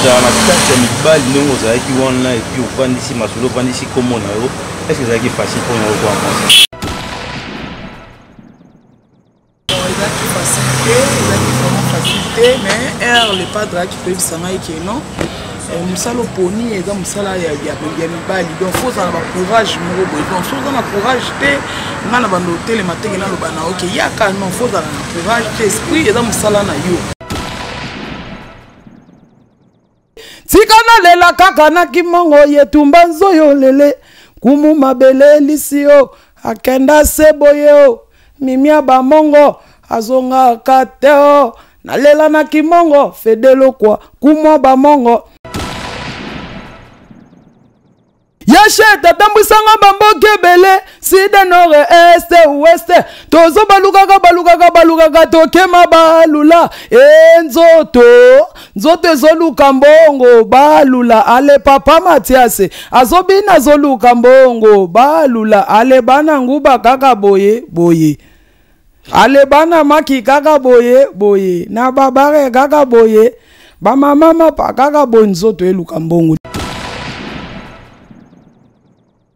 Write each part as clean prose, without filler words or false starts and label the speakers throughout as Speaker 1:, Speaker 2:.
Speaker 1: kozala na kati ya mibali ndenge ozalaki wana epuis ovandisi masolo ovandisi kombo na yo, est-ce que ezalaki facile mpona yo koavanse?
Speaker 2: Ezalaki facilité, ezalaki vraiment facilité, mais le padre akipebisa ngai ke non mosala oponi eza mosala ya mibali, donc faut ozala na courage moko boye, donc so oza na courage te nga na bando otelema tenge naloba na oke yaka, non faut ozala na courage te, esprit eza mosala na yo.
Speaker 3: Tika na lela kaka na kimongo yetumba nzoyo lele kumu mabele lisio akenda seboyo mimia bamongo azonga kateo na lela na kimongo fedelo kwa kumwa bamongo Yashe tatambwisanga bamboke bele side nord est ouest tozo balukaka tokema balula nzoto zoluka mbongo balula ale papa Mathias azobina zoluka mbongo balula ale bana nguba kaka boye ale bana maki kaka boye na babare kaka boye ba mama pa kaka boye nzoto eluka mbongo.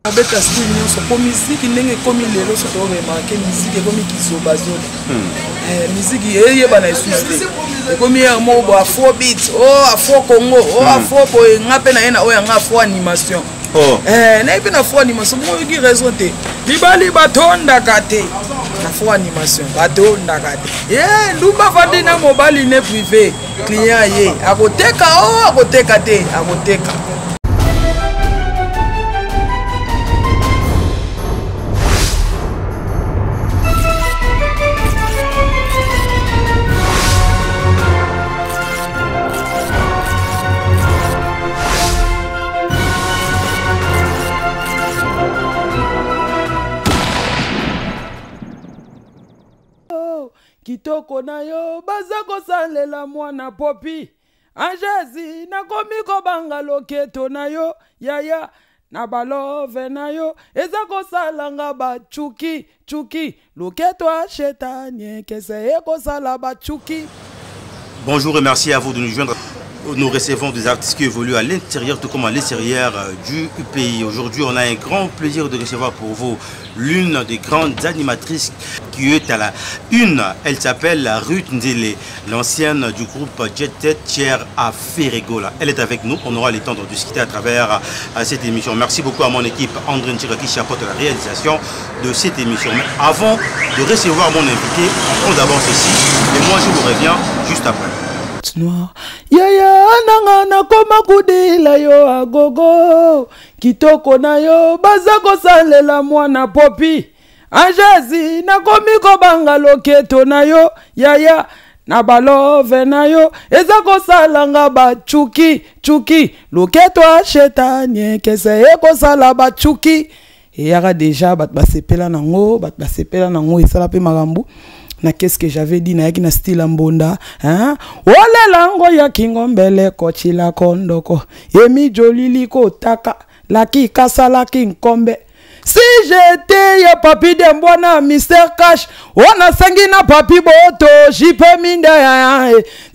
Speaker 2: Abeta style nyonso po musique ndenge komi lelo so to remarquer musique komi kizobazo musique eyeba na isuste komi mo bo afrobeat afro congo afro boy ngape na yena oya nga afro animation na ipe na afro animation mo ki raison te libali batonda kate na afro animation batonda kate nduba fandi na mobile ne privé client ye akoteka te akoteka.
Speaker 3: Kitoko na yo baza kosalela mwana popi Angezi na komiko banga loketo na yo yaya na balove na yo eza kosalanga bachuki loketo shetanie kese ekosala bachuki.
Speaker 1: Bonjour et merci à vous de nous joindre. Nous recevons des artistes qui évoluent à l'intérieur tout comme à l'extérieur du pays. Aujourd'hui, on a un grand plaisir de recevoir pour vous l'une des grandes animatrices qui est à la une. Elle s'appelle Ruth Ndele, l'ancienne du groupe Jet Set Chair à Ferregola. Elle est avec nous. On aura le temps de discuter à travers cette émission. Merci beaucoup à mon équipe, André Nchira qui chapeaute la réalisation de cette émission. Mais avant de recevoir mon invité, on prend d'abord ceci et moi je vous reviens juste après.
Speaker 3: Noir yaya nanga na koma kudila yo agogo kitoko na yo baza kosalela mwana popi Angezi na komiko banga loketo na yo yaya na balove na yo eza kosalanga bachuki loketo shetanie kese ekosala bachuki yaka déjà bat basepela nango esala pe magambu. Na qu'est-ce que j'avais dit na yaki na style mbonda olelango ya kingombele kochila kondoko emi jolili ko taka laki kasalaki nkombe si j'étais ya papi de mbona Mr Cash ona sangi na papi boto jipe minde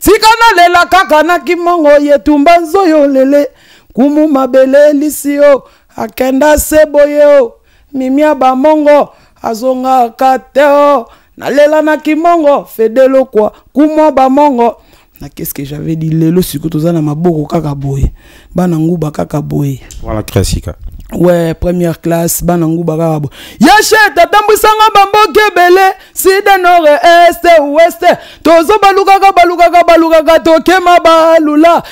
Speaker 3: tika na lela kaka na kimongo yetumba nzoyo lele kumu mabele lisio akenda seboyo mimia bamongo azonga kateo na lela na kimongo fedelo kwa kumwa bamongo na qu'est-ce que j'avais dit lelo sikotoza na maboko kaka boye bana nguba kaka boye
Speaker 1: voilà classique.
Speaker 3: Ouais, première classe bana nguba kaka boye yashe tatambwisanga bamboke bele side nord est ouest tozo balukaka tokema balula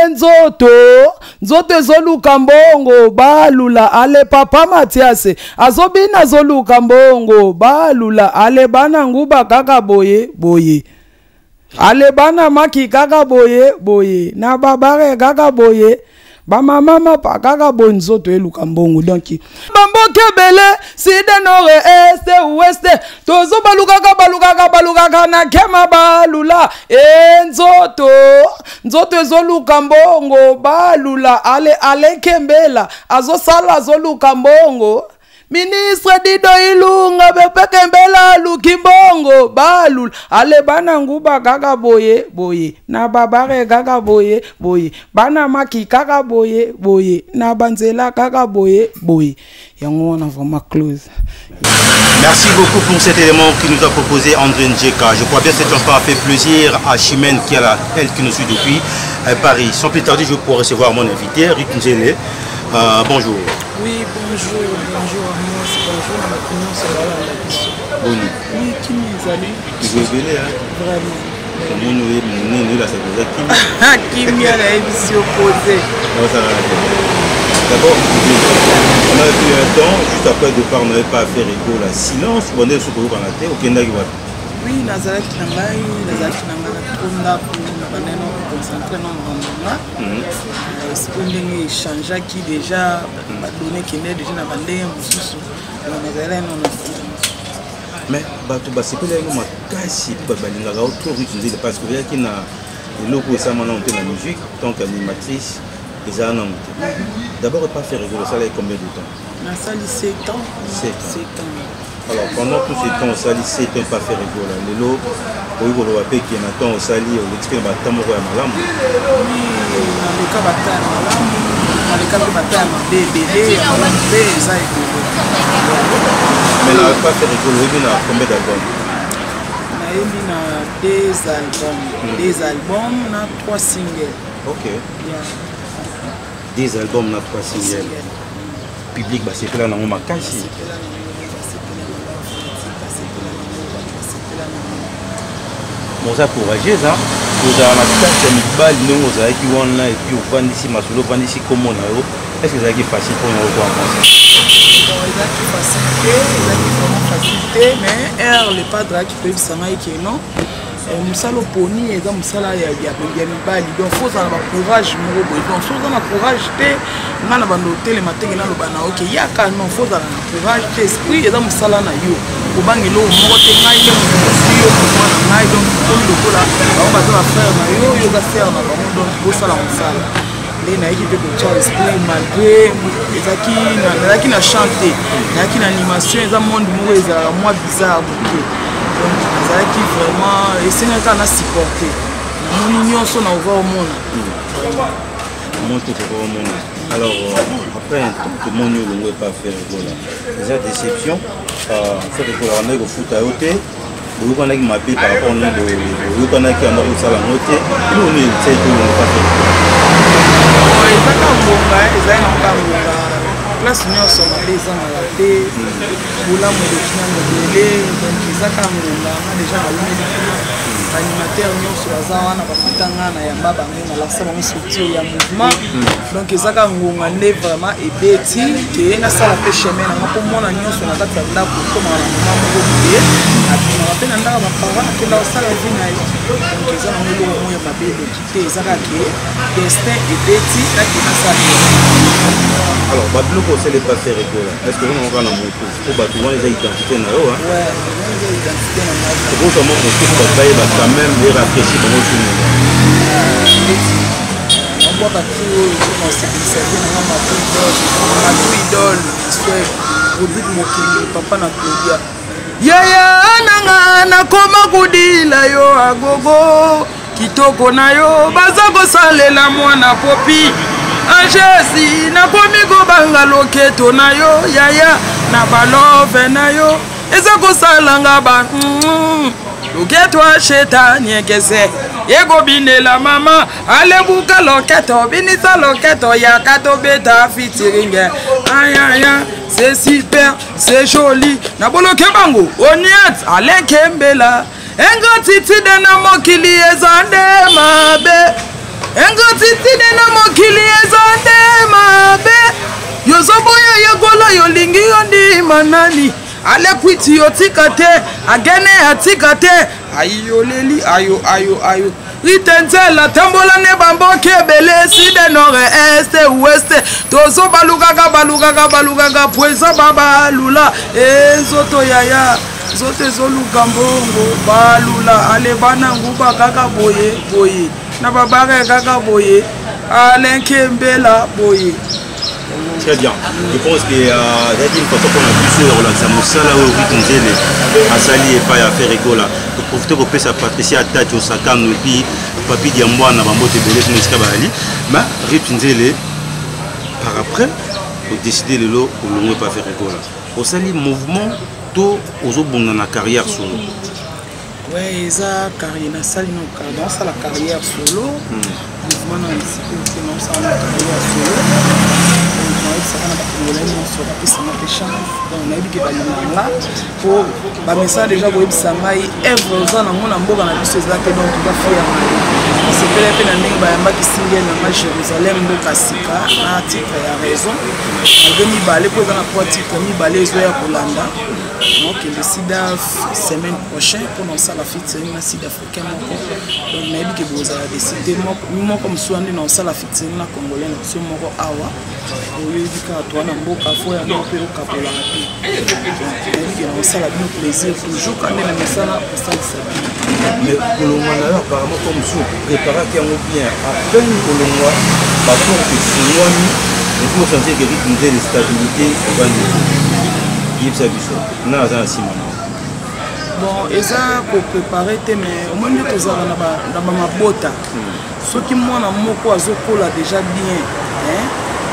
Speaker 3: nzoto zoluka mbongo balula ale papa Mathias azobina zoluka mbongo balula ale bana nguba kaka boye ale bana maki kaka boye na babare kaka boye ba mama pa kaka boye nzoto eluka mbongo. Donc bamboke bele side nord est ouest tozo balukaka na kema balula nzoto zoluka mbongo balula ale kembela azosala zoluka mbongo ministre Dido Ilunga bepekembela lukimbongo balul ale bana nguba kaka boye boye na babare kaka boye boye bana maki kaka boye boye na banzela kaka boye boye yango on a vraiment close.
Speaker 1: Merci beaucoup pour cet élément qui nous a proposé André Njeka. Je crois bien que cette chanson a fait plaisir à Chimène elle qui nous suit depuis Paris. Sans plus tarder, je pourrais recevoir mon invité, Rick Nzele. Bonjour.
Speaker 2: Oui, bonjour, bonjour à moi, bonjour à ma opinion sur la question.
Speaker 1: Bonjour.
Speaker 2: Oui, qui nous a dit?
Speaker 1: Tu veux venir, hein?
Speaker 2: Vraiment.
Speaker 1: Comment nous est là, ça veut dire qui?
Speaker 2: Qui vient à la émission opposée.
Speaker 1: Non, ça va. D'abord, on a eu un temps, juste après le départ, on n'avait pas à faire écho, là. Silence, on est sur le groupe en la tête, aucun n'a pas.
Speaker 2: Oui, Nazareth Nangai, Nazareth Nangai, Tonda, Banano, concentré dans le moment. Sponding échange qui déjà donné qui n'est déjà dans le monde.
Speaker 1: Mais c'est que là, on a cassé parce que là, il y a des locaux ça maintenant on la musique tant qu'animatrice. D'abord, pas faire rigoler, ça a combien de temps?
Speaker 2: La salle 7 ans. 7 ans.
Speaker 1: Alors, pendant tout ce temps, on salit 7 ans, pas faire rigoler. Les lots, au niveau de la paix qui est maintenant, on salit, on explique que le temps est malade. Oui,
Speaker 2: dans le cas de malade, dans le cas de bataille, bébé, ça est cool.
Speaker 1: Mais on n'a pas fait rigoler, on a combien d'albums?
Speaker 2: On a 2 albums. 2 albums, on a 3 singles.
Speaker 1: Ok. Des albums, on a 3 singles. Public, c'est là, on a cassé. Bon, ça courageux, ça. Vous avez la carte de Mibal, nous, vous avez qui vont là, et puis vous vendez ici, Masolo, vous vendez ici comme on a. Est-ce que vous avez facile pour nous revoir en France?
Speaker 2: Bon, il a qui facilité, il a qui vraiment facilité, mais le padre qui peut s'en aller qui est non. Moussalo poni et donc Moussala il y a Mibali, donc faut avoir courage, donc faut avoir courage, on a noté les matins dans le bana, ok, il y a quand non, faut avoir courage, esprit et donc Moussala na yo. Obangelo mote ngai le musio kwa ngai donc comme le cola on va devoir faire na yo va faire na bango donc pour ça la musala les na équipe de Charles esprit malgré ezaki na chanter ezaki na animation eza monde mo eza moi bizarre donc ezaki vraiment essayer na supporter na moni nyonso na ouvert au monde
Speaker 1: monte au monde. Alors après tout le monde ne veut pas faire rigoler. Déjà déception faire rigoler on est au foot à côté vous connaissez ma vie par rapport au vous connaissez qu'on a ça la noter nous on est c'est tout on pas faire
Speaker 2: et ça quand on va ils ont pas place nyonso na les ans la paix boula mo de china modélé donc ça quand on a déjà la animateur nyonso baza wana bakutanga na yamba bango na laksa bango structure ya mouvement donc ezaka ngonga nde vraiment ebeti ke na sala pe chemin na ko mona nyonso na kati ya ndako koma na mama moko boye na bina pe na ndako ba parents ke na sala vie na yo donc ezaka ngolo moyo mabele kite ezaka ke destin ebeti na ke na sala.
Speaker 1: Alors badlo ko c'est les pas faire rigoler est-ce que on va na moto pour batouan les identités na yo hein
Speaker 2: ouais les identités na moi
Speaker 1: c'est comment on peut pas quand même les rafraîchir dans notre monde.
Speaker 2: On voit tout comment c'est servi dans ma idole soit Rodrigue Mokili papa na Claudia
Speaker 3: yaya nanga na koma kudila yo agogo kitoko na yo baza kosalela mwana popi Angesi na komi kobanga loketo na yo yaya na balove na yo eza kosalanga ba loketo acheta nyekese yego binela mama alebuka loketo binisa loketo ya kato beta fitiringe ayaya c'est super c'est joli na boloke bango oniat alekembela engratitude na mokili ezande mabe engratitude na mokili ezande mabe yozoboya yegola yolingi yondi manani ale kwiti yotika te agene atika te ayoleli ayo ritenzela tambola ne bamboke bele side nord est ouest tozo balukaka poeza baba lula enzoto yaya zote zoluka mbongo balula ale bana nguba kaka boye na babare kaka boye ale nkembela boye.
Speaker 1: Très bien. Je pense que une façon qu'on a pu se relaxer, Moussala ou Ritunzele, Asali et pas à faire égola. Pour profiter pour sa Patricia Tati au Sakano et puis Papi Diamboana, Bambote Belé, Mouskabali. Mais Ritunzele, par après, pour décider de l'eau, pour ne pas faire égola. Au sali mouvement, tout aux autres dans la carrière solo.
Speaker 2: Oui, ça carrière, ça la carrière solo. Mouvement dans ça la carrière solo. Pour message déjà pour Samai Eve na mona mboka na biso ezake donc tu vas faire c'est que les pénalités bayamba qui single na Jérusalem mboka sika na titre ya raison ageni balé pour dans la pratique mi balé zo ya Kolanda donc le sida semaine prochaine pour dans ça la featuring na sida africain moko donc na bi que vous avez décidé moi comme soandi dans ça la featuring na congolais na so moko awa oyebika toi na mboka fo ya mpe okapola rapi donc on ça la bien plaisir toujours quand même ça là ça
Speaker 1: mais pour le moment apparemment comme ça préparer qui ont bien à peine pour le mois par contre c'est moi il faut sentir que une telle stabilité va nous ça biso na za simana
Speaker 2: bon et ça pour préparer mais au moins nous tozala na ba mabota ceux qui moi na moko azokola déjà bien hein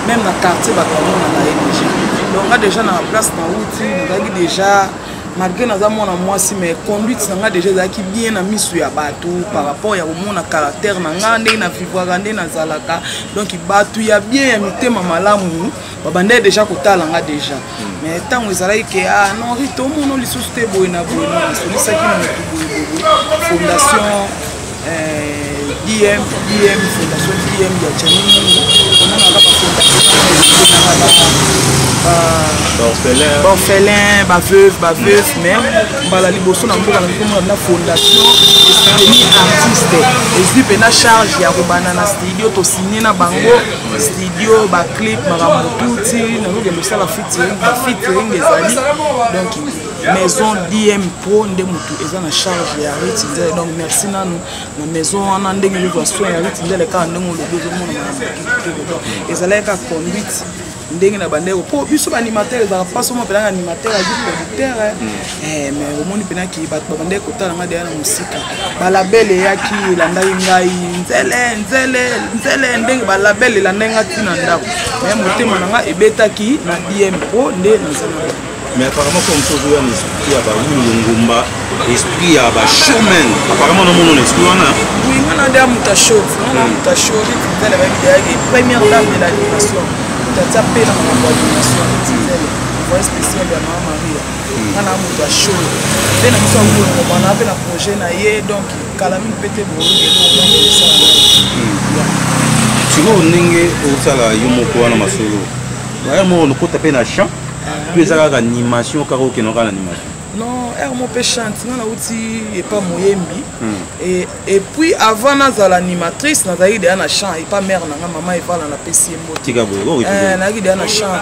Speaker 2: même dans le quartier, on a déjà dans la place, on a déjà, malgré moi si mais conduite, on a déjà qui bien mis sur la bateau par rapport à mon caractère, on a zalaka donc il y a bien imité ma malamu, on a déjà déjà. Mais tant que ça que ah non, rito mon li susté boina boina, c'est ça qui fondation DM fondation DM ya Tchanini on a la fondation ba veuve mais bala liboso na mboka na fondation artiste et puis na charge ya kobana na studio to signer na bango studio ba clip makambo tuti na ngelo sala featuring ezali donc maison DM Pro nde mutu eza na charge ya Ritinzele donc merci nanu na maison wana ndenge lizo soin ya Ritinzele ka ndenge lo bezo mona na ezaleka conduite ndenge na bandeko po biso animateur za pas seulement pelanga animateur a producteur mais au monde pena ki ba bandeko tala nga de na musika ba label yaki landa ngai nzele ndenge ba label landa nga tina ndako mais motema nga ebetaki na DM Pro nde na zana.
Speaker 1: Mais apparemment, comme ça, il y a un esprit à Ngumba, esprit à showman. Apparemment, dans mon esprit, on a.
Speaker 2: Oui, on a des show. On a des show. C'est la première dame de l'animation. Tu as tapé dans l'animation. Une voix spéciale de Maman Maria. On a des show. Dès que nous avons un projet, donc, Kalamine Pété Bourg,
Speaker 1: tu vois, on est au salaire, il y a un masolo. Vraiment, on peut taper dans le champ. Puis ça a animation karaoké non animation.
Speaker 2: Non, mon peut chanter na outil et pas moyembi. Et puis avant na l'animatrice na zaidi ana chant et pas mère na maman et pas na PC mbote.
Speaker 1: Tika boyo.
Speaker 2: Na gidi ana chant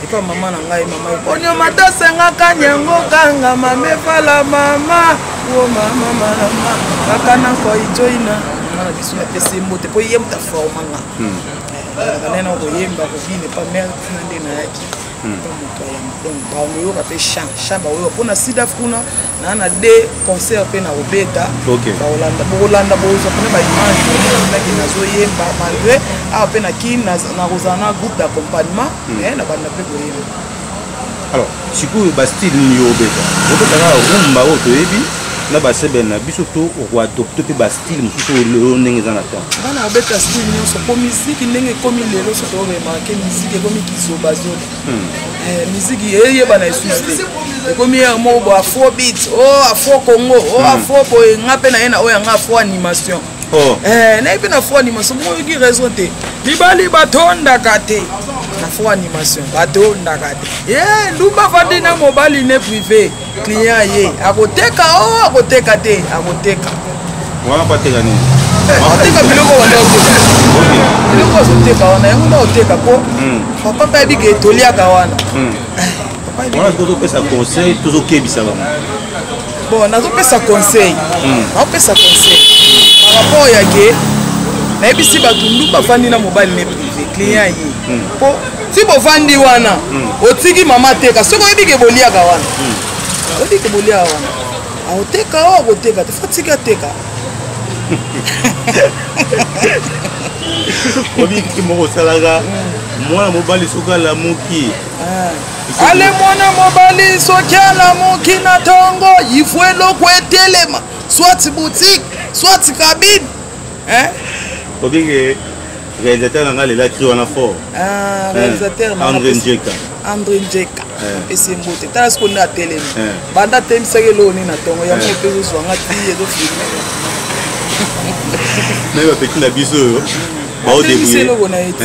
Speaker 2: et pas maman na ngai maman. Bonyo mata senga kanyango kanga mame fala mama. Oh mama mama. Kakana ko ijoina. Na bisu na PC mbote po yem ta formanga. Na na ko yemba ko bine pas mère na ndena yaki. Donc baoyo ka pe chant baoyo pona sida kuna na des concerts pe na obeta Olanda bozo pona ba image na kinazo yemba malgré a pe na kin na rozana groupe d'accompagnement na banda pe boyemba.
Speaker 1: Alors siku ba style ni obeta ka rumba o toyebi na ba sebena biso to o adopter pe ba style mususu le ndenge za na temps
Speaker 2: bana obeta style ni so po musique ndenge komi lelo so to remarquer musique komi kizobazo musique yeye bana isuste komi mo bo afrobeat afro congo afro bo ngape na yena oya nga afro animation na ipe na afro animation mo ki raison te libali batonda kate na afro animation batonda kate ndumba fandi na mobile ne privé client ye akoteka akoteka te akoteka
Speaker 1: wana pateka nini
Speaker 2: akoteka biloko wana biloko azoteka wana yango na oteka po papa pa bige etoliaka wana
Speaker 1: wana tozopesa conseil tozokebisa bango
Speaker 2: bon nazopesa conseil naopesa conseil par rapport yake nayebisi bato ndu bafandi na mobile ne privé client ye po ti bovandi wana otiki mama teka soko oyebike boliaka wana oyebike boliaka wana aoteka o akoteka te fatika teka
Speaker 1: obiki moko osalaka mwana mobali soki alamuki
Speaker 2: ale mwana mobali soki alamuki na ntongo ifo eloko etelema soit boutique soit cabine
Speaker 1: obiki réalisateur nanga lela cri wana fort
Speaker 2: réalisateur André Njeka ese mbote tala siko na telemi banda temisaki eloni na ntongo yango mpe ozwanga ti ezofilme
Speaker 1: na bapeti na biso oyo
Speaker 2: baodebrouye eloko na ye ti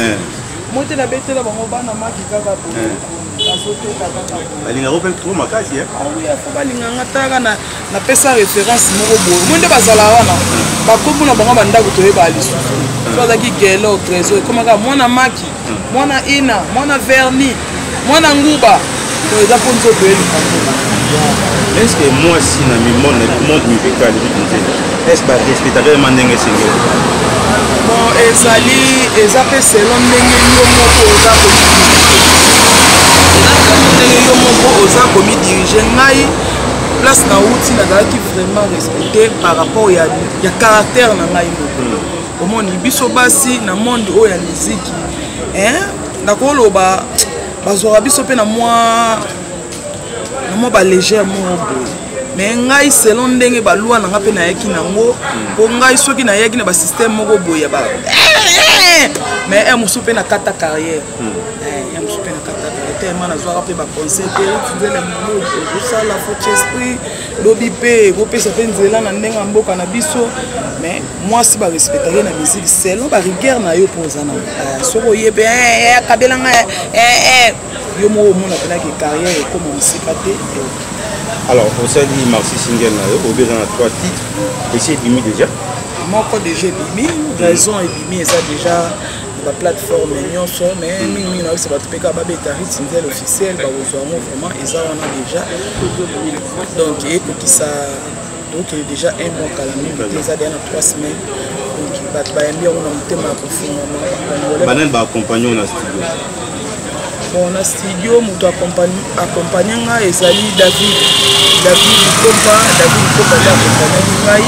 Speaker 2: mote na betela bango bana maki kaka azoteka kaka
Speaker 1: balingaka mpe tro makasi
Speaker 2: fo balinganga taka napesa référence moko boye mo nde bazala wana bakombo na bango bandako toyeba lisusu so azalaki gelo trésor ekomaka mwana maki mwana ina mwana verni mwana nguba to eza mpo nzoto elikango
Speaker 1: est ce que moi si na monde musical est ce que barespectateur ma ndenge esengeli
Speaker 2: bon ezali eza mpe selon ndenge yo moko oza komidirige ngai place na uti nazalaki vraiment respecté par rapport ya caractère na ngai moko omoni biso basi na monde oyo ya miziki nakoloba bazwaka biso mpe na mwa balégère moko boye mais ngai selon ndenge balwa nanga mpe nayaki nango mpo ngai soki nayaki na basystème moko boye ya mais mosusu mpe nakata carrière mosusu mpe nakata carrière tellement nazwaka mpe baconseil te nzela molo ozosala fauti esprit lobi mpe ekopesa mpe nzela na ndenge ya mboka na biso mais mwasi barespectake na musique selon barigueur na yo mpo oza na soki oye mpe akabelanga yo moko omona mpenaki carrière ekoma mosika te.
Speaker 1: Alors, on s'est dit Marcy Single, au besoin de 3 titres, et c'est Bimi déjà.
Speaker 2: Moi, quand déjà Bimi, raison et Bimi, ça déjà la plateforme, mais Mimi, c'est pas tout cas, Babetari Single officiel, vraiment, et ça on a déjà. Donc, et pour qui ça, donc il y a déjà un mois qu'à la minute, ça dernière 3 semaines. Donc, il va bien, on a un thème à confirmer.
Speaker 1: Banen va accompagner au studio.
Speaker 2: Bon, na studio moto accompagné nga ezali David Kompa nda accompagné ngai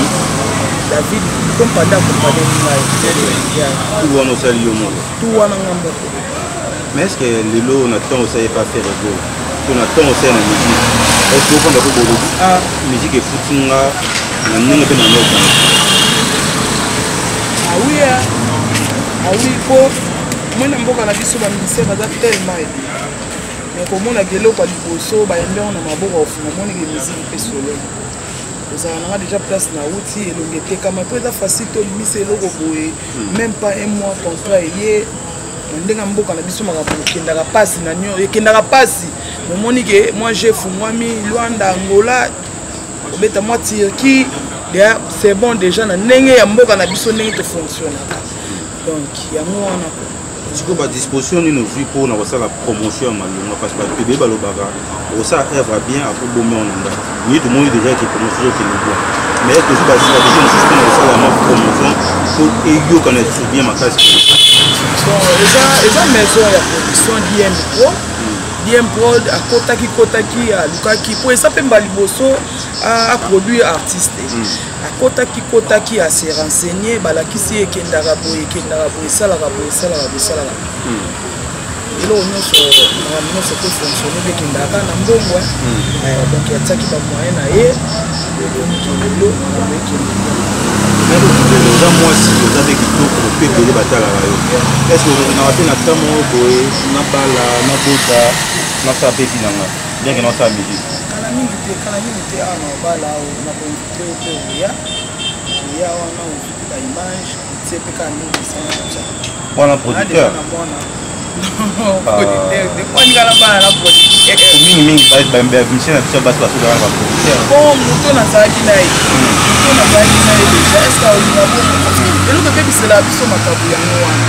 Speaker 2: David Kompa nda accompagné ngai
Speaker 1: tout wana osali yo moko
Speaker 2: tout wana nga moko.
Speaker 1: Mais est-ce que lelo on attend ça pas faire ego on attend ça na musique est-ce que on va beaucoup musique et futunga na ndenge pe na noka
Speaker 2: oui po mwana mboka na biso baministère baza tellement mais komona keloko liboso bayambi yango na maboko ofuna monike musique mpe solo ozala nanga déjà place na uti elongi etekama mpo eza facile tolimisa eloko boye même pas un mois contrat eye na ndenge ya mboka na biso makambo ekendaka mpasi na nio ekendaka mpasi momonike mwa jefungwami Luanda Angola obeta mwa Turquie c'est bon déjà na ndenge ya mboka na biso ndenge tofonctionnaka donc yango wana
Speaker 1: est-ce que la disposition nous vit pour la promotion parce que le bébé balobaka ça œuvre bien après bon on a oui tout le monde déjà qui promotion qui nous voit mais est-ce que c'est la stratégie nous système ça la promotion pour aider qu'on est bien ma classe
Speaker 2: bon eza maison ya production DM Prod akotaki alukaki po esa pe mbaliboso a produire artiste akotaki a se renseigner balakisi ekendaka boye esalaka eloko nyonso pe fonctionne mpe ekendaka na mbongo donc yatiaki bamoyen na ye lelo
Speaker 1: oza mwasi oza mpe kitoko mpe ebele batalaka yo estce onawa mpe na ta moko boye na bala na bota nasala mpe binanga bianke nasala musique
Speaker 2: kala mingi te awa na bala na koinvite mpe oya wana ozuki baimage tie mpe kala mingi esana
Speaker 1: wana producteur
Speaker 2: ekwanikala bana na producteur
Speaker 1: mingi bamise na biso basi basodaka baproducteur
Speaker 2: bon moto nazalaki na ye deja estce olinga eloko epebiselaka biso makambo yango wana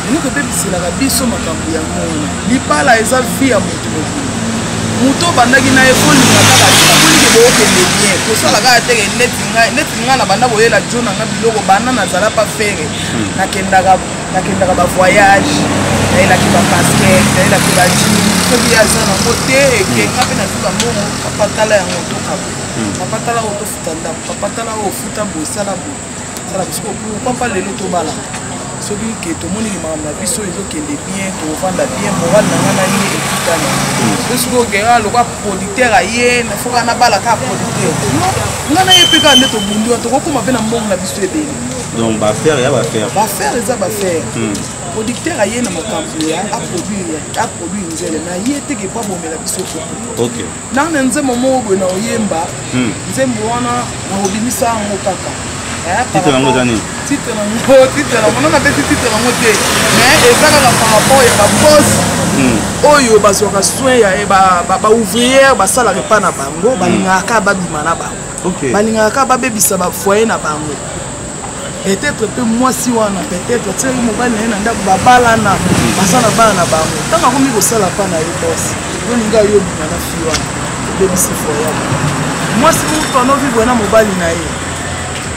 Speaker 2: eloko epebiselaka biso makambo yango wana libala eza vi ya moto moto obandaki na ye kolinga kaka akolike bookende bien tosalaka ya teke neti ngai na banda boyela jo nanga biloko banda nazala pa fere nakendaka bavoyage nayelaki babasket nayelaki bajini soki aza nango te ekenga mpe nazwi bambongo papa tala yango tokaba papa tala oyo tofuta ndako papa tala oyo ofuta boye sala boye sala bisiko papa lelo tobala soki ke tomoniki makambo na biso ezokende bien tovanda bien morale na nga nani ekitana soki okera lokwa producteur aye nafoka nabala kaka producteur nga na ye mpe kaka nde tobundi wa tokokoma mpe na mbongo na biso ebele
Speaker 1: donc bafaire ya
Speaker 2: bafaire eza bafaire producteur aye na makambo ya aproduire nzele na ye teke po abomela biso kopo nana nzembo moko boye na oyemba nzembo wana na obimisa yango kaka
Speaker 1: titre yango eza nini
Speaker 2: titre yango nana pesi titre yango te mais eza kaka par rapport ya babos oyo bazwaka soin ya baouvrière basalaka epa na bango balingaka babima na bango balingaka babebisa bafoyer na bango peut-être mpe mwasi wana peut-être tiaki mobali na ye na ndako babalana baza na bana na bango ntango akomi kosala mpa na ye bosi oninga yo bima na fi wana obebisi foyer mwasi moto anovivre na mobali na ye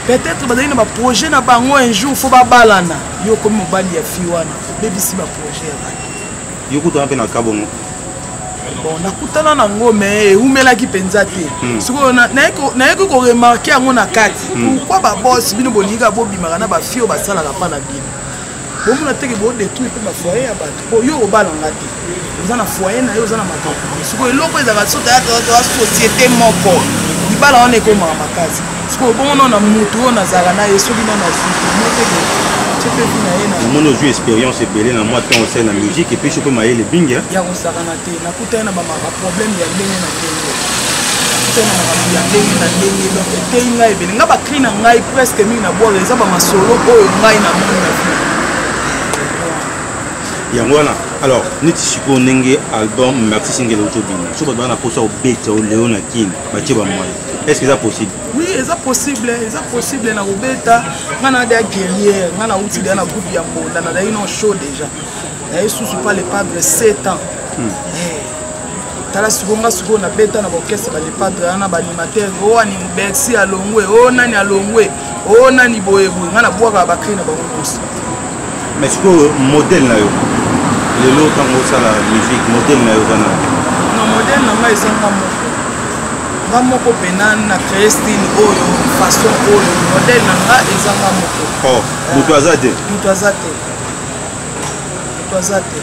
Speaker 2: peut-être bazali na baprojet na bango un jour fo babalana yo komi mobali ya fi wana obebisi baprojet ya bana
Speaker 1: yo kutana mpe na kabongo
Speaker 2: bon nakutana nango me eumelaki mpenza te sikoyo nayeki koremarke yango na kati pourkui babosi bino bolingaka bobimaka na bafio basalaka mpa na bino bomona teke bodetruire mpe bafoyer ya bato po yo obalanga te oza na foyer na ye oza na makambo sikoyo eloko ezalaka soki toya société moko libala wana ekomaka makasi sikoyo bongono na motu oyo nazalaka na ye soki nano azuteke
Speaker 1: omoni ozwi expérience ebele na mwa temps osali na musique epuis sope mayele bingi
Speaker 2: ya kosakana te nakutani na baproblème ya ndenge na ndenge nakutani na makambo ya ndenge na ndenge donc etei ngai ebele nga bakri na ngai presque mingi na bwaka eza bamasolo oyo ngai na moni na vi
Speaker 1: yango wana alors neti sikoyo ndenge album merci singele otobina so bato bana mposa obeta oleo na kini batie bamoye est-ce que c'est possible?
Speaker 2: Oui, c'est possible na robeta ngana des guerrières ngana outil dans la groupe ya mbonda na daino show déjà na yesu pas les padres 7 ans tala sugonga sugo na beta na orchestre ba les padres na ba animateur o ani Bercy alongwe o nani alongwe o nani boyebwe ngana bwaka ba cri na ba ngosi
Speaker 1: mais ce modèle na yo le lot quand la musique modèle na yo kana
Speaker 2: non modèle na mai sanga mo nga moko pena na créer style oyo façon oyo modèle na nga ezanga moko
Speaker 1: mutu aza te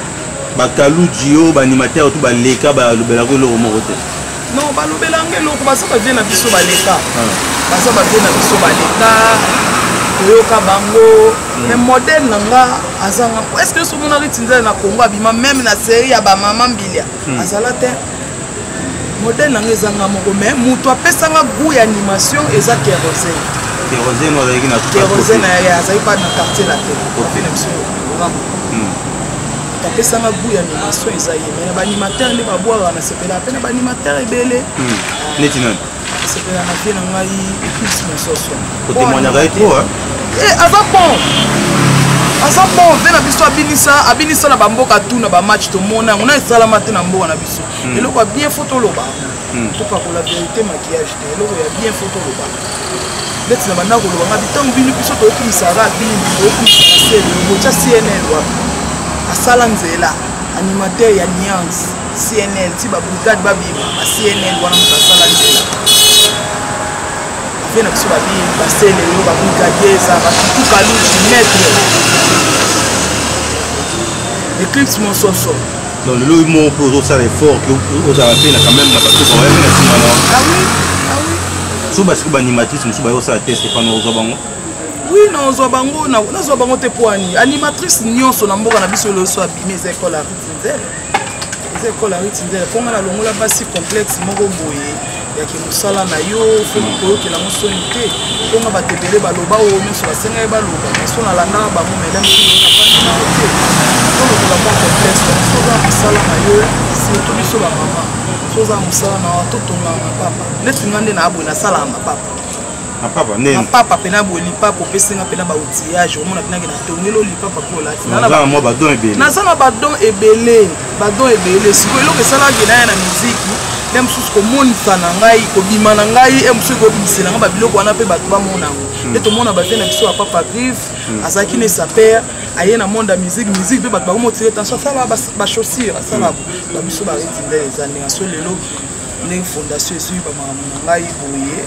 Speaker 1: bakaluji oyo baanimateur to baleka balobelaka eloko moko te
Speaker 2: non balobelanga eloko baza bavie na biso baleka toyoka bango mais modèle na nga azanga est-ce que somona ritinzele na Congo abima même na série ya bamama mbilia azala te modèle nanga ezanga moko mais mutu apesanga goût ya animation eza kérosène azali pas na quartier la télé apesanga goût ya animation eza ye mais na baanimateur nde babwaka na sepela mpe na baanimateur ebele
Speaker 1: neti nani
Speaker 2: sepela na vie na ngai Eclipse Mososo
Speaker 1: otémoignaka ye trop
Speaker 2: aza bon mpe na biso abinisa na bamboka tu na bamatch tomona yango na esalama te na mboka na biso eloko ya bien fo toloba topakola vérité maquillage te eloko ya bien fo toloba neti na banda koloba nga bitango bino biso toyokumisaka bino toyokumisaka sele botya cnl wapi asala nzela animateur ya nuance cnl ti babrigade babima bacnl wana moto asala nzela afe na biso babimi basele oyo babrigadier eza batutukaluji maître Eclipse Mososo
Speaker 1: donc lelo mo mpe ozosala effort ozala mpe na quand même na bato baoyami na nsima na so basiki baanimatrice mosusu bayosala te stéphane ozwa bango
Speaker 2: oui nazwa bango nazwa bango te po ani animatrice nyonso na mboka na biso loso abimi eza ekole ya ritinzele mponga na longola basi complexe moko boye yaki mosala na yo fo koyokela ngo soni te mponga bato ebele baloba oyo nyonso basenga ye baloba so nalandaka bango mesdames te tolokola mwa complexe soza mosala na yo surtout biso bamama soza mosala na totongaka mapapa neti nga nde na aboye nasalaka mapapa pena boye lipapa opesenga pena baoutillage omona penaki natongeli olipapa mpo olati naza na badon ebele sikoyo eloko esalaki na ye na miziki même sous komonisa na ngai kobima na ngai musu kobimisela nga babiloko wana pe bato bamona ngo et tout monde a battu na biso papa Griff azaki ne sa père aye na monde musique pe bato bakomotirer attention ça va ba chaussure ça va ba biso ba retinde les années so lelo ne fondation sur ba mama ngai boye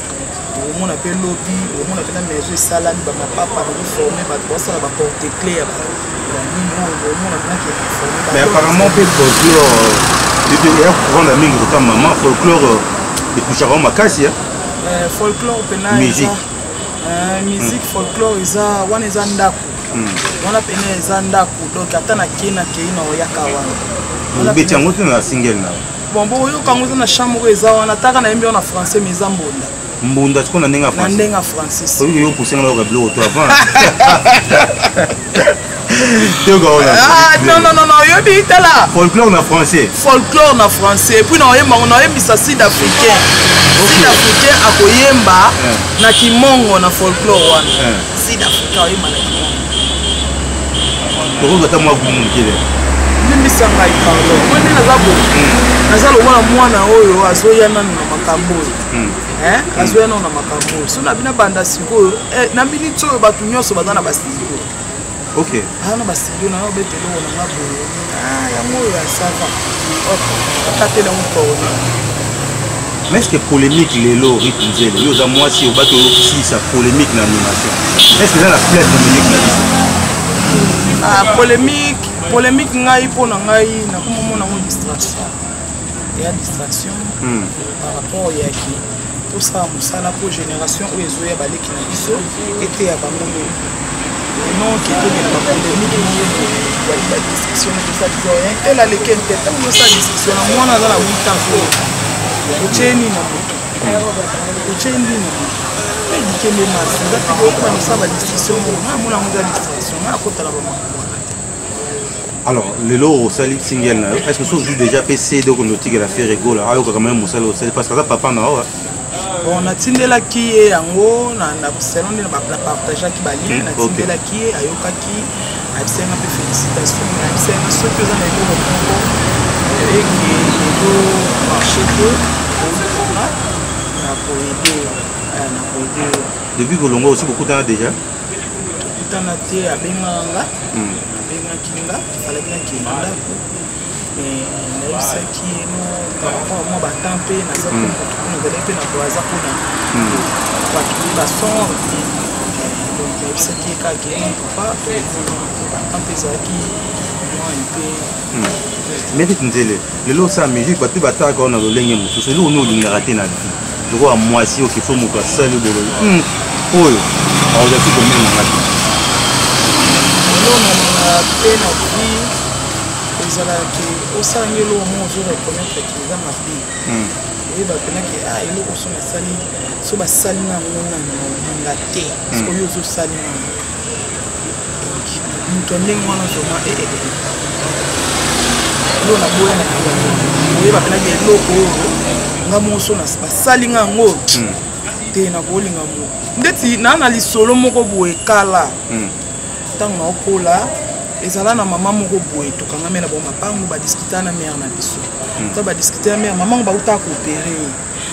Speaker 2: on a appelé lobby on a appelé maison salane ba papa ba former ba ça va porter clé
Speaker 1: mais apparemment peut folklore depuis hier courant la mingi autant maman folklore et puis charon makasi
Speaker 2: folklore pena musique musique folklore isa wana isa ndako wana pena isa ndako donc atana kena keina oyaka wana
Speaker 1: beti yango na single na
Speaker 2: bon yo kango na chambre isa wana taka na yembi na français mais za mbonda
Speaker 1: mbunda tukona ndenga français
Speaker 2: ndenga français
Speaker 1: oyo yo pousser na kablo to avant
Speaker 2: non, yo bita là.
Speaker 1: Folklore na français.
Speaker 2: Folklore na français. Puis on yemba sud-africain. Sud-africain akoyemba na kimongo na folklore wana. Sud-africain yemba na kimongo.
Speaker 1: Toko gata mwa kumukile.
Speaker 2: Limbisa ngai pardon. Mwende nazabo. Nazalo mwana mwana oyo azoyana na makambo. Azoyana na makambo. So na bina banda siko na minute oyo batu nyonso bazana basiko.
Speaker 1: Ok.
Speaker 2: Ah non, parce que nous avons besoin de ah, il y a moi ça va. Ok.
Speaker 1: Mais est-ce que polémique les lots rythme zèle, yo moi si au bateau si ça polémique l'animation. Est-ce que ça la place polémique là?
Speaker 2: Ah polémique ngai pona ngai na comme on a une distraction. Il y a distraction par rapport à qui tout ça musala pour génération où ezoya baleki na biso était à bamondo. Non, qui est la polémique, la discussion de ça, elle a les quêtes, elle a sa discussion. Moi, on a la 8 ans. Au Tchéni, au Tchéni, elle dit qu'elle est masse. Elle a dit ça, la discussion. Moi, on a la distraction. On a côté la maman.
Speaker 1: Alors, le lot au salit single, est-ce que ça joue déjà PC donc on a tiré l'affaire rigolo. Ah, quand même, on sait parce que ça papa n'a pas.
Speaker 2: On a tindela qui est en haut, on a salon de la partage qui balien, on a tindela qui est ayoka qui a fait un peu félicitations, on a fait un seul pesant avec le Congo et qui est marché de on a aidé.
Speaker 1: Depuis que l'on a aussi beaucoup de temps déjà.
Speaker 2: Beaucoup de temps à été à Benganga, Kinga, il fallait bien qu'il y ait un dako. Mais on a eu ça qui est par rapport à moi, batampe, na ça pour nous donner peu na boisa pour na patrouiller la son. Donc il y a ça qui est calqué, papa, batampe ça qui moi un peu.
Speaker 1: Mais tu disais le lot ça musique, bateau bataille quand on a le ligne mutu, c'est nous nous raté na vie. Je vois moi si au qu'il faut mon casser le bolo. Oh, on a tout comme ça.
Speaker 2: Non, on a peine à vie. Au Sangelo, on se reconnaître qu'ils ont ma vie. Et bah, il y a son sali, so ba salina on a té, parce que yo zo salina. Nous tombons moi dans ma yo na boya na kiwa. Oye ba kana ke loko ngamo so na ba salinga ngo. Te na bolinga mo. Ndeti na na lisolo moko boye kala. Tanga okola ezala na maman moko boye to kanga mena bon mapango ba discuter na mère na biso to ba discuter na mère maman ba uta coopérer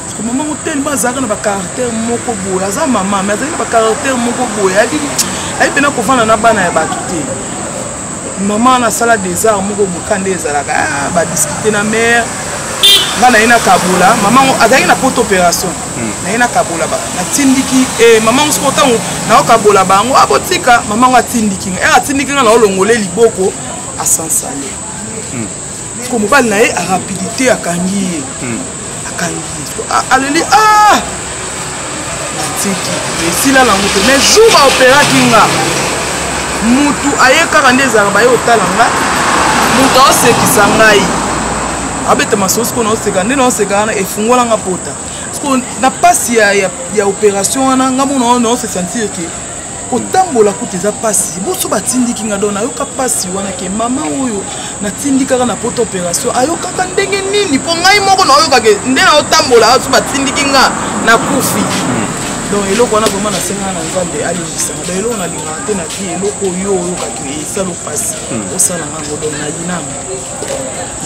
Speaker 2: parce que maman tellement zaka na ba caractère moko boye aza maman mais azali na ba caractère moko boye ai pena ko fana na bana ya bato te maman na sala des arts moko bokande ezala ba discuter na mère ngana ina kabula maman azali na porte opération na ina kabula ba na tindiki maman ko tango na okabola bango abotika maman atindiki atindiki na olongole liboko asansale ko mobali na ye a rapidité akangi aleli atiki esila na moto mais jour ba opéra kinga mutu ayeka ndeza ba yo talanga mutu osekisa ngai abete masosi ko na oseka ndena oseka na efungola nga pota parce que na pasi ya opération wana ngamo na se sentir que kotambola kuteza pasi boso batindiki nga dona yoka pasi wana ke mama oyo na tindika na poto opération ayoka ka ndenge nini po ngai moko na yoka ke ndena otambola so batindiki nga na kufi donc eloko wana vraiment nasenga na nzambe alegisanga donc eloko nalingaka te na vie eloko oyo oyokaki esala opasi osalanga ngo donc nayinama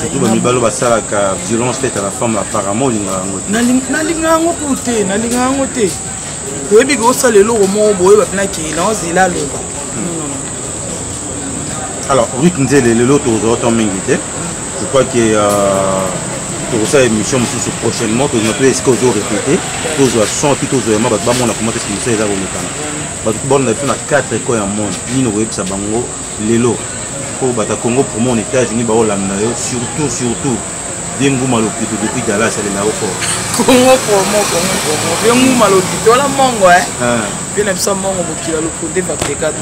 Speaker 1: surtout bamibalo basalaka violence faite à la femme apparemment olingaka yango
Speaker 2: nalingaka yango ku te nalingaka yango te oyebi ke osala eloko moko boye bapinaki naozela aloba
Speaker 1: alors Ruth Nzele lelo tozwa autant mingi te je crois que tozosala émission mosusu prochainement tozona mpe esika ozo répété tozwa son puis tozwa yama bato bamona comment est-ce que émission eza komekana bato bona biso na 4 eko ya monde nini okoyebisa bango lelo po bata Congo pour mon États-Unis baolanda yo surtout Nguma Lopito depuis Dallas alela oko
Speaker 2: Congo Nguma Lopito la mongo bien absa mongo bokila lokonde va pekata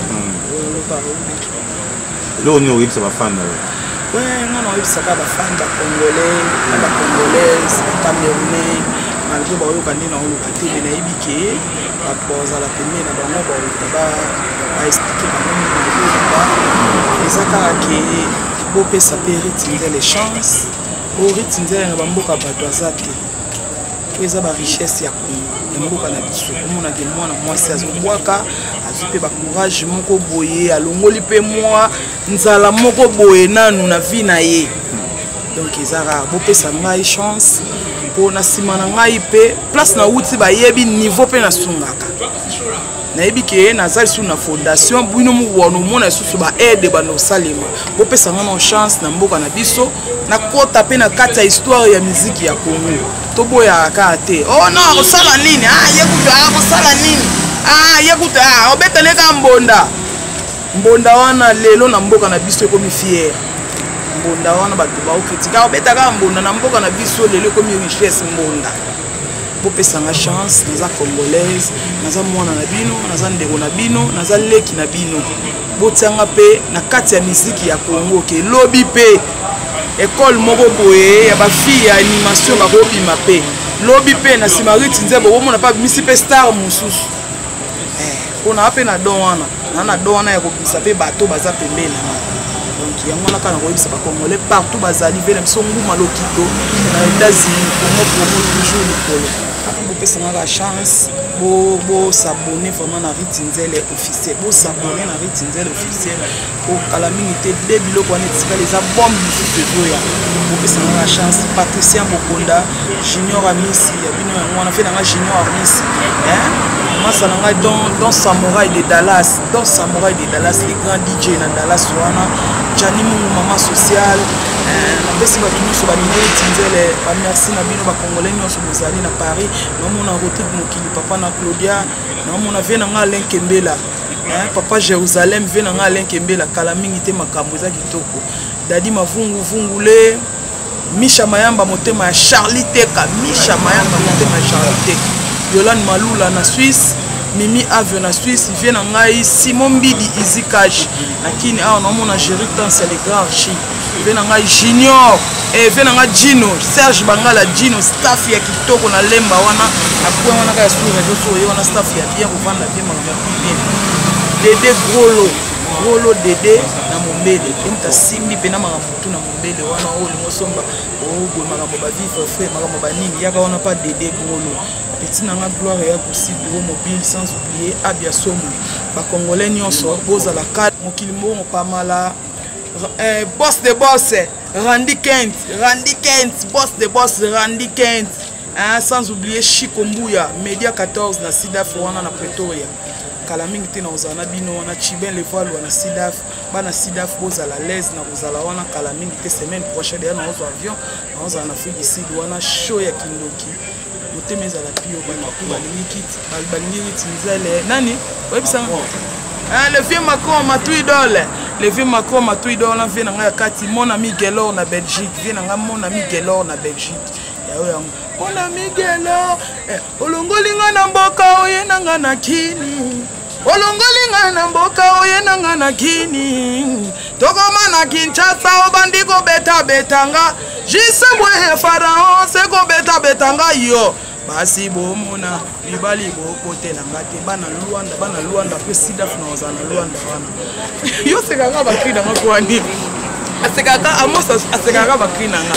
Speaker 1: lo ni oyebisa bafana
Speaker 2: ouais non oyebisa ba bafana ba congolais ba congolaises ba camerounais malgré ba oyo kandi na oluka te na ibike ba poza la pembe na bango ba expliquer ba ezaka ke bo pesa périte les chances Rit Nzele na bamboka bato azate po eza ba richesse ya mboka na biso komona ke mwana mwasi azobwaka azupe ba courage moko boye alongoli pe mwa nzala moko boye nanu na vie na ye donc ezara bopesa ngai chance po na sima na ngai pe place na wuti bayebi niveau pe na sungaka nayebi ke nazali sur na fondation bino muwono mona susu ba aide ba no salema bopesa ngana chance na mboka na biso na kota pe na kati ya histoire ya muziki ya Congo toboya kate oh non osala nini yekuta osala nini yekuta obeteleka mbonda wana lelo na mboka na biso ekomi fier mbonda wana bato ba okritika obetaka mbonda na mboka na biso lelo ekomi richesse mbonda bopesa nga chance naza congolaise naza mwana na bino naza ndeko na bino naza leki na bino botianga pe na kati ya muziki ya Congo ke lobi pe école moko boye ya ba fille ya animation bakobima pe lobi pe na Simariti Nzebo bomona pa misi pe star mususu ona pe na don wana na don wana ya kobisa pe bato baza pembeni donc yango na kana koyebisa ba congolais partout bazali vele biso Nguma Lopito na États-Unis Congo toujours likolo bopesa nga chance bo s'abonner vraiment na Rit Nzele officiel bo s'abonner na Rit Nzele officiel pour kala mingi te de biloko wana tika les albums mususu ezoya bopesa nga chance Patricia Bokonda Junior Amisi ya bino yango wana fe na Junior Amisi masa na nga dans Samouraï de Dallas les grands DJ na Dallas wana Jani Mungu mama social besi bato nyonso balingi Rit Nzele merci na bino bakongolais nyonso bozali na Paris namona Rodrigue Mokili papa na Claudia namona vie na nga Alain Kembela papa Jérusalem vie na nga Alain Kembela kala mingi te makambo eza kitoko Dadi Mavungu Vungule Misha Mayamba motema ya Charlie Teka Misha Mayamba motema ya Charlie Teka Yolande Malula na Suisse Mimi Avion na Suisse vie na ngai Simon Bidi Izikash lakini awa namona Jeritan c'est le grand archi vie na ngai Junior vie na ngai Gino Serge Bangala Gino staff ya kitoko na lemba wana na kwa wana ka sur réseau so wana staff ya bien kuvanda bien bien Dede Grolo Dede na Mombele enta simbi pe na makambo na Mombele wana o lingosomba o go makambo ba vivre frère makambo ba nini yaka wana pa Dede Grolo petit nanga gloire ya possible mobile sans oublier Abia Somo ba congolais nyonso boza la carte mokili mo pa mala boss de boss Randy Kent boss de boss Randy Kent sans oublier Chico Mbuya Media 14 na Sidaf wana na Pretoria kala mingi te na ozana bino wana Chiben Leval wana Sidaf bana Sidaf boza la l'aise na kozala wana kala mingi te semaine prochaine na ozo avion na ozo na Afrique du Sud wana show ya Kindoki motema za la pio bana ku balingi Rit Nzele nani webisa le vieux Macron Matou idole vient na kati mon ami Gelor na Belgique vient na mon ami Gelor na Belgique mon ami Gelor olongolinga na mboka oyenanga na kini olongolinga na mboka oyenanga na kini tokoma na Kinshasa obandi ko betanga jisembwe ya Pharaon se ko betanga yo basi bomona libali bokote na ngate bana Luanda pe Sidaf na ozana Luanda wana yo sekaka bakina ngakwani asekaka amosa asekaka bakina nga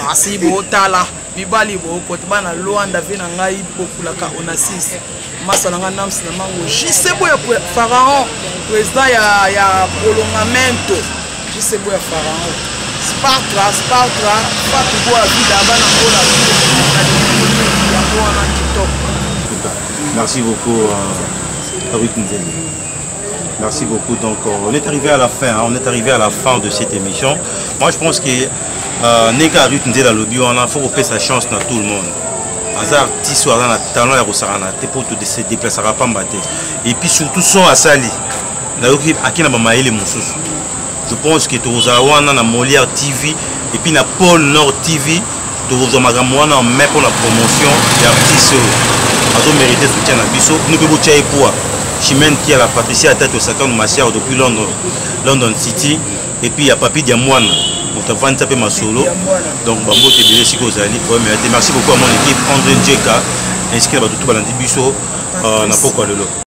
Speaker 2: basi botala mibali bokote bana Luanda ve na ngai populaka Onassis masa na ngai namsi na mango jisebo ya Pharaon président ya prolongamento jisebo ya Pharaon Spartra Fatu boa vida bana kola ya boa kitoko.
Speaker 1: Merci beaucoup Fabrice Nzeli. Merci beaucoup. Donc on est arrivé à la fin, hein, on est arrivé à la fin de cette émission. Moi je pense que Nega Ruth Nzela Lobby, on a faut faire sa chance à tout le monde. Hasard artiste ou un talent ya Rosarana, te pour te se déplacer à pas mbaté. Et puis surtout son à Sali. D'ailleurs akina ba maele mususu. Je pense que Tozawana na Molière TV et puis na Pôle Nord TV Toza magamwana en mai pour la promotion des artistes. Azo mérité soutien à biso. Nous pouvons tirer pour Chimène qui a la Patricia tête au Sakan Massiar depuis London City et puis il y a Papi Diamouane. On t'a vendu ma solo. Donc Bambo te bien si vous allez. Merci beaucoup à mon équipe André Djeka inscrit à tout le biso n'a pas quoi le lot.